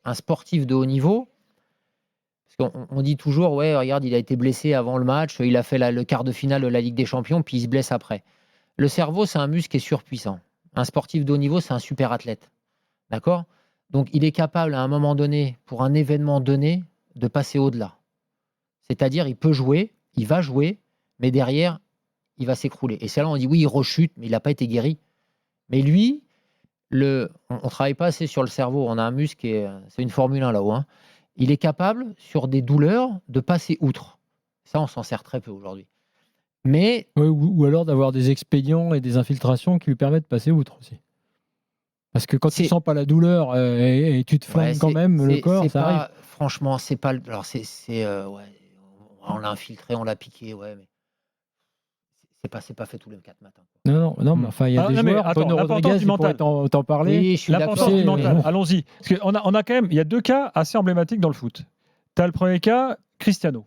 un sportif de haut niveau, parce qu'on dit toujours, ouais, regarde, il a été blessé avant le match, il a fait le quart de finale de la Ligue des Champions, puis il se blesse après. Le cerveau, c'est un muscle qui est surpuissant. Un sportif de haut niveau, c'est un super athlète. D'accord ? Donc, il est capable, à un moment donné, pour un événement donné, de passer au-delà. C'est-à-dire, il peut jouer, il va jouer, mais derrière, il va s'écrouler. Et c'est là où on dit, oui, il rechute, mais il n'a pas été guéri. Mais lui, on ne travaille pas assez sur le cerveau. On a un muscle c'est une Formule 1 là-haut. Hein. Il est capable, sur des douleurs, de passer outre. Ça, on s'en sert très peu aujourd'hui. Mais Ouais, ou alors d'avoir des expédients et des infiltrations qui lui permettent de passer outre aussi. Parce que quand tu ne sens pas la douleur et tu te flingues quand même le corps, ça arrive. Franchement, c'est pas. Alors, on l'a infiltré, on l'a piqué, ouais, mais c'est pas fait tous les 4 matins. Non, mais enfin, il y a des joueurs. Antonio Rodriguez, il pourrait t'en parler. Oui, je suis l'importance du mental. Allons-y. Parce qu'on a quand même, il y a 2 cas assez emblématiques dans le foot. Tu as le premier cas, Cristiano.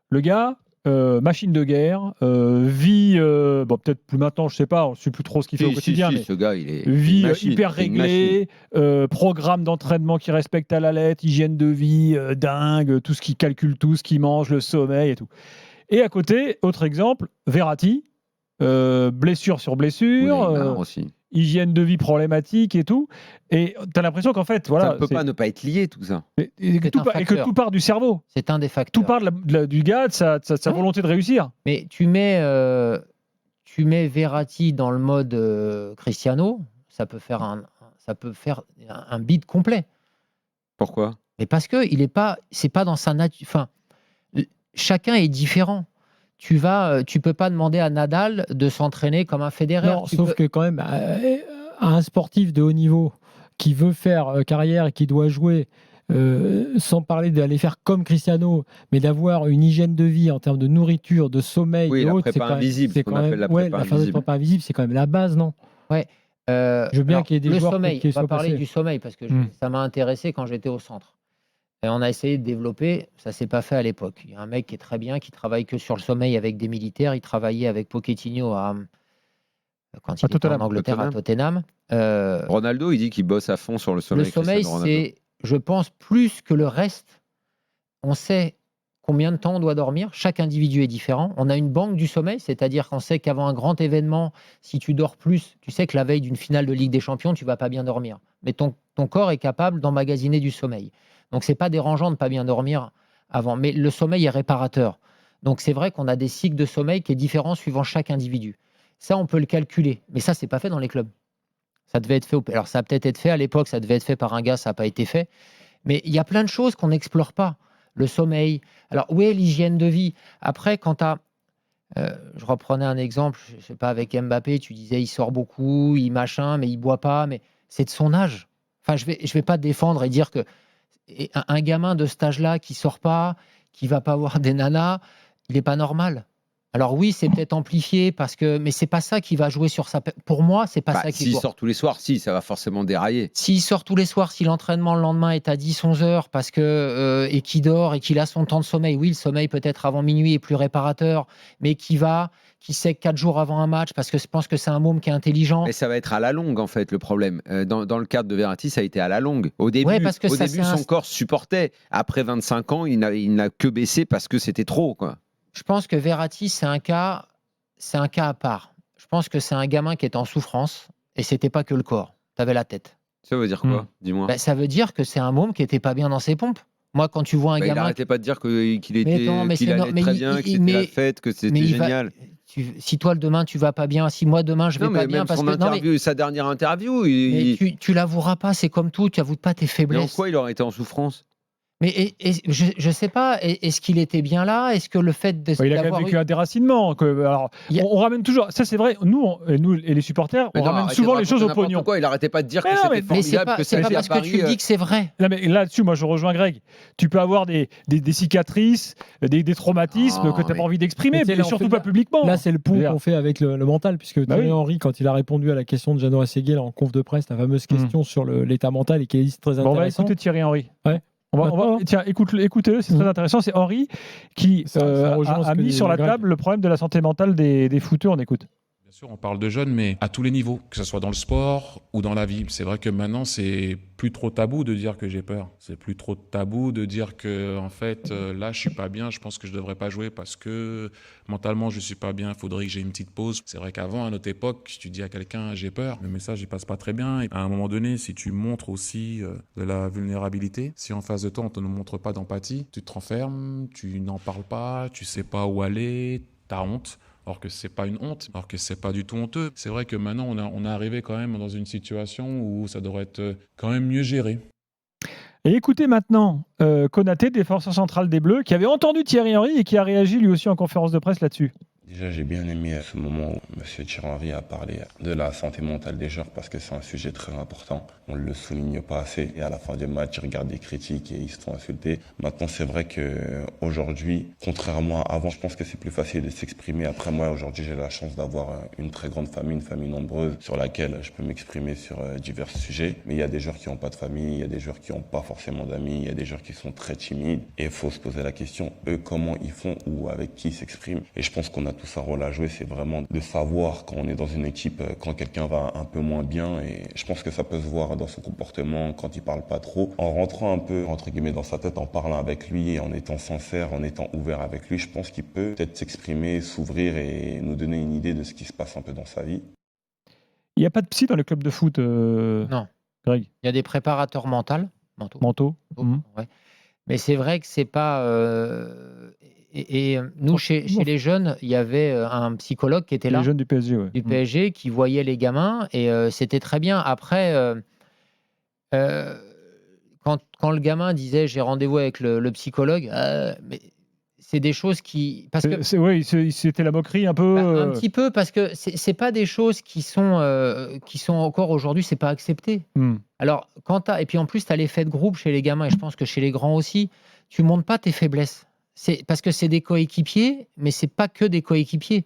Le gars, machine de guerre, vie, peut-être plus maintenant, je sais pas, on ne sait plus trop ce qu'il fait au quotidien, mais ce gars, il est vie hyper réglée, programme d'entraînement qui respecte à la lettre, hygiène de vie dingue, tout ce qui calcule tout, ce qu'il mange, le sommeil et tout. Et à côté, autre exemple, Verratti, blessure sur blessure, hygiène de vie problématique et tout. Et tu as l'impression qu'en fait, voilà. Ça ne peut pas ne pas être lié, tout ça. Et que tout part du cerveau. C'est un des facteurs. Tout part du gars, de sa volonté de réussir. Mais tu mets Verratti dans le mode Cristiano, ça peut faire un bid complet. Pourquoi ? Mais parce que c'est pas dans sa nature. Enfin, chacun est différent. Tu peux pas demander à Nadal de s'entraîner comme un Federer. Non, sauf que quand même, à un sportif de haut niveau qui veut faire carrière et qui doit jouer, sans parler d'aller faire comme Cristiano, mais d'avoir une hygiène de vie en termes de nourriture, de sommeil, et autres, c'est quand même la prépa invisible, c'est quand même la base, non ? Ouais. Je veux bien qu'il y ait des joueurs qui soient passés. On va parler du sommeil parce que ça m'a intéressé quand j'étais au centre. Et on a essayé de développer, ça s'est pas fait à l'époque. Il y a un mec qui est très bien, qui travaille que sur le sommeil avec des militaires. Il travaillait avec Pochettino quand il était en Angleterre, à Tottenham. Ronaldo, il dit qu'il bosse à fond sur le sommeil. Le sommeil, c'est, je pense, plus que le reste. On sait combien de temps on doit dormir. Chaque individu est différent. On a une banque du sommeil, c'est-à-dire qu'on sait qu'avant un grand événement, si tu dors plus, tu sais que la veille d'une finale de Ligue des Champions, tu vas pas bien dormir. Mais ton corps est capable d'emmagasiner du sommeil. Donc, c'est pas dérangeant de ne pas bien dormir avant. Mais le sommeil est réparateur. Donc, c'est vrai qu'on a des cycles de sommeil qui est différent suivant chaque individu. Ça, on peut le calculer. Mais ça, c'est pas fait dans les clubs. Ça devait être fait. Alors, ça a peut-être été fait à l'époque. Ça devait être fait par un gars. Ça n'a pas été fait. Mais il y a plein de choses qu'on n'explore pas. Le sommeil. Alors, où est l'hygiène de vie ? Après, quand tu as... je reprenais un exemple, je sais pas, avec Mbappé, tu disais il sort beaucoup, il machin, mais il boit pas. Mais c'est de son âge. Enfin, je vais pas défendre et dire que un gamin de cet âge-là qui sort pas, qui va pas voir des nanas, il est pas normal. Alors oui, c'est peut-être amplifié mais c'est pas ça qui va jouer sur sa. Pour moi, c'est pas ça qui. S'il sort tous les soirs, ça va forcément dérailler. S'il sort tous les soirs, si l'entraînement le lendemain est à 10-11 heures et qu'il dort et qu'il a son temps de sommeil, oui, le sommeil peut-être avant minuit est plus réparateur, mais qui sait 4 jours avant un match parce que je pense que c'est un môme qui est intelligent. Mais ça va être à la longue en fait le problème. Dans le cadre de Verratti, ça a été à la longue. Au début, son corps supportait. Après 25 ans, il n'a que baissé parce que c'était trop, quoi. Je pense que Verratti, c'est un cas à part. Je pense que c'est un gamin qui est en souffrance et c'était pas que le corps. Tu avais la tête. Ça veut dire quoi ? Dis-moi. Ça veut dire que c'est un môme qui était pas bien dans ses pompes. Moi, quand tu vois un gamin... Il n'arrêtait pas de dire qu'il allait très bien, que c'était la fête, que c'était génial. Si toi, demain, tu vas pas bien, si moi, demain, je vais pas bien... Sa dernière interview... Tu l'avoueras pas, c'est comme tout, tu n'avoues pas tes faiblesses. Mais en quoi il aurait été en souffrance ? Mais je sais pas, est-ce qu'il était bien là ? Est-ce que le fait de... il a quand même vécu un déracinement. On ramène toujours... Ça, c'est vrai, nous et les supporters, on ramène souvent les choses au pognon. Il n'arrêtait pas de dire que c'était formidable, que c'est pas parce que tu dis que c'est vrai. Non, mais là-dessus, moi, je rejoins Greg. Tu peux avoir des cicatrices, des traumatismes que tu n'as pas envie d'exprimer, mais surtout pas publiquement. Là, c'est le pont qu'on fait avec le mental, puisque Thierry Henry, quand il a répondu à la question de Jeannot Asséguier en conf de presse, la fameuse question sur l'état mental, et qui est très intéressant. On va écouter Thierry Henry. Ouais. Tiens, écoutez-le, c'est très intéressant. C'est Henry qui a mis sur la table le problème de la santé mentale des footeux. On écoute. Bien sûr, on parle de jeunes, mais à tous les niveaux, que ce soit dans le sport ou dans la vie. C'est vrai que maintenant, c'est plus trop tabou de dire que j'ai peur. C'est plus trop tabou de dire que, en fait, là, je suis pas bien, je pense que je devrais pas jouer parce que mentalement, je suis pas bien, il faudrait que j'ai une petite pause. C'est vrai qu'avant, à notre époque, si tu dis à quelqu'un j'ai peur, le message, il passe pas très bien. Et à un moment donné, si tu montres aussi de la vulnérabilité, si en face de toi, on te ne montre pas d'empathie, tu te renfermes, tu n'en parles pas, tu sais pas où aller, t'as honte. Alors que c'est pas une honte, alors que c'est pas du tout honteux. C'est vrai que maintenant, on est arrivé quand même dans une situation où ça devrait être quand même mieux géré. Et écoutez maintenant Konaté, défenseur central des Bleus, qui avait entendu Thierry Henry et qui a réagi lui aussi en conférence de presse là-dessus. Déjà, j'ai bien aimé ce moment où M. Thierry Henry a parlé de la santé mentale des joueurs parce que c'est un sujet très important. On ne le souligne pas assez. Et à la fin du match, ils regardent des critiques et ils se font insulter. Maintenant, c'est vrai qu'aujourd'hui, contrairement à avant, je pense que c'est plus facile de s'exprimer. Après, moi, aujourd'hui, j'ai la chance d'avoir une très grande famille, une famille nombreuse sur laquelle je peux m'exprimer sur divers sujets. Mais il y a des joueurs qui n'ont pas de famille, il y a des joueurs qui n'ont pas forcément d'amis, il y a des joueurs qui sont très timides. Et il faut se poser la question, eux, comment ils font ou avec qui ils s'expriment. Et je pense qu'on a tous un rôle à jouer, c'est vraiment de savoir quand on est dans une équipe, quand quelqu'un va un peu moins bien, et je pense que ça peut se voir dans son comportement quand il parle pas trop. En rentrant un peu, entre guillemets, dans sa tête, en parlant avec lui, en étant sincère, en étant ouvert avec lui, je pense qu'il peut peut-être s'exprimer, s'ouvrir et nous donner une idée de ce qui se passe un peu dans sa vie. Il n'y a pas de psy dans les clubs de foot, Non. Greg? Il y a des préparateurs mentaux. Ouais. Mais c'est vrai que c'est pas... nous, chez les jeunes, il y avait un psychologue qui était là. Les jeunes du PSG, ouais. Du PSG, qui voyait les gamins, et c'était très bien. Après, quand le gamin disait j'ai rendez-vous avec le psychologue, mais c'est des choses qui... Parce que, Oui, c'était la moquerie un peu. un petit peu, parce que c'est pas des choses qui sont encore aujourd'hui, c'est pas accepté. Alors, et puis en plus, tu as l'effet de groupe chez les gamins, et je pense que chez les grands aussi, tu montres pas tes faiblesses. Parce que c'est des coéquipiers, mais c'est pas que des coéquipiers.